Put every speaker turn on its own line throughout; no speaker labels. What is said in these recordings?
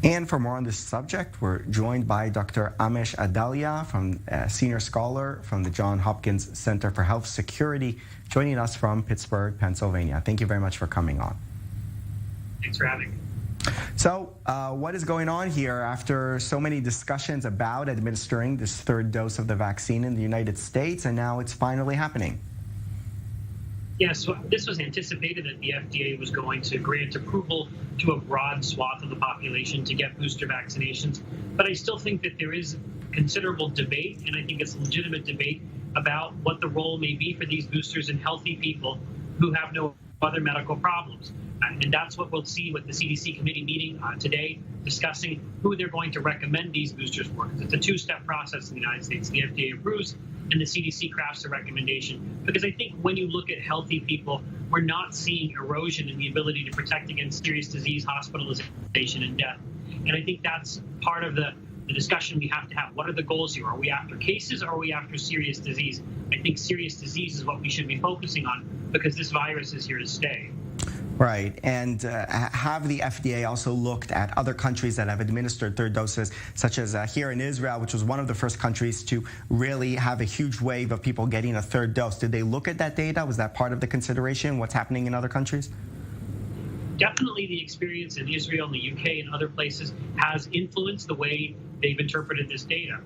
And for more on this subject, we're joined by Dr. Amish Adalia, senior scholar from the Johns Hopkins Center for Health Security, joining us from Pittsburgh, Pennsylvania. Thank you very much for coming on.
Thanks for having me.
So what is going on here after so many discussions about administering this third dose of the vaccine in the United States, and now it's finally happening?
Yes, so this was anticipated that the FDA was going to grant approval to a broad swath of the population to get booster vaccinations. But I still think that there is considerable debate, and I think it's a legitimate debate about what the role may be for these boosters in healthy people who have no other medical problems. And that's what we'll see with the CDC committee meeting today, discussing who they're going to recommend these boosters for. Because it's a two-step process in the United States. The FDA approves and the CDC crafts a recommendation. Because I think when you look at healthy people, we're not seeing erosion in the ability to protect against serious disease, hospitalization, and death. And I think that's part of the discussion we have to have. What are the goals here? Are we after cases or are we after serious disease? I think serious disease is what we should be focusing on because this virus is here to stay.
Right, and have the FDA also looked at other countries that have administered third doses, such as here in Israel, which was one of the first countries to really have a huge wave of people getting a third dose? Did they look at that data? Was that part of the consideration, what's happening in other countries?
Definitely the experience in Israel and the UK and other places has influenced the way they've interpreted this data.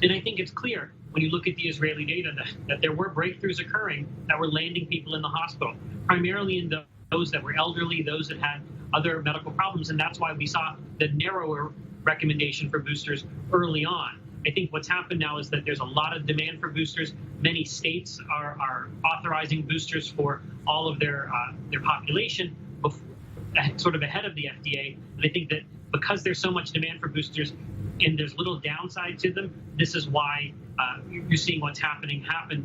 And I think it's clear when you look at the Israeli data that there were breakthroughs occurring that were landing people in the hospital, primarily in those that were elderly, those that had other medical problems, and that's why we saw the narrower recommendation for boosters early on. I think what's happened now is that there's a lot of demand for boosters. Many states are authorizing boosters for all of their population, sort of ahead of the FDA. And I think that because there's so much demand for boosters and there's little downside to them, this is why you're seeing what's happen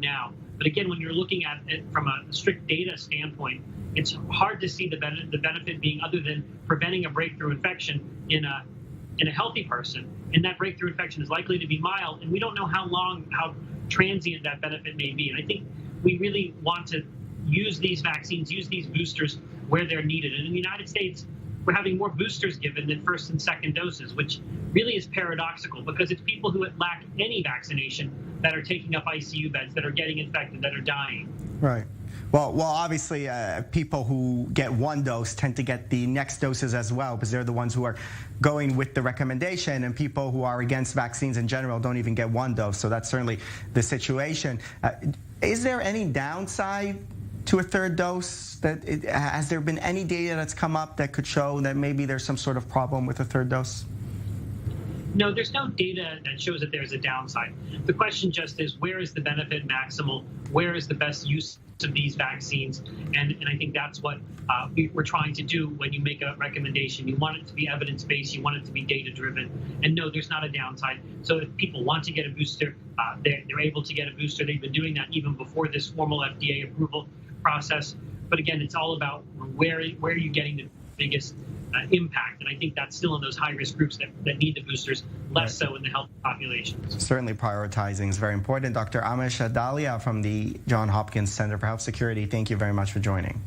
now. But again, when you're looking at it from a strict data standpoint, it's hard to see the benefit being other than preventing a breakthrough infection in a healthy person. And that breakthrough infection is likely to be mild, and we don't know how transient that benefit may be. And I think we really want to use these vaccines, use these boosters where they're needed. And in the United States, we're having more boosters given than first and second doses, which really is paradoxical because it's people who lack any vaccination that are taking up ICU beds, that are getting infected, that are dying.
Right. Well, obviously, people who get one dose tend to get the next doses as well because they're the ones who are going with the recommendation, and people who are against vaccines in general don't even get one dose. So that's certainly the situation. Is there any downside to a third dose? Has there been any data that's come up that could show that maybe there's some sort of problem with a third dose?
No, there's no data that shows that there's a downside. The question just is, where is the benefit maximal? Where is the best use of these vaccines? And I think that's what we're trying to do when you make a recommendation. You want it to be evidence-based. You want it to be data-driven. And no, there's not a downside. So if people want to get a booster, they're able to get a booster. They've been doing that even before this formal FDA approval process. But again, it's all about where are you getting the biggest impact, and I think that's still in those high-risk groups that need the boosters, less so in the healthy populations.
Certainly prioritizing is very important. Dr. Amish Adalia from the Johns Hopkins Center for Health Security, thank you very much for joining.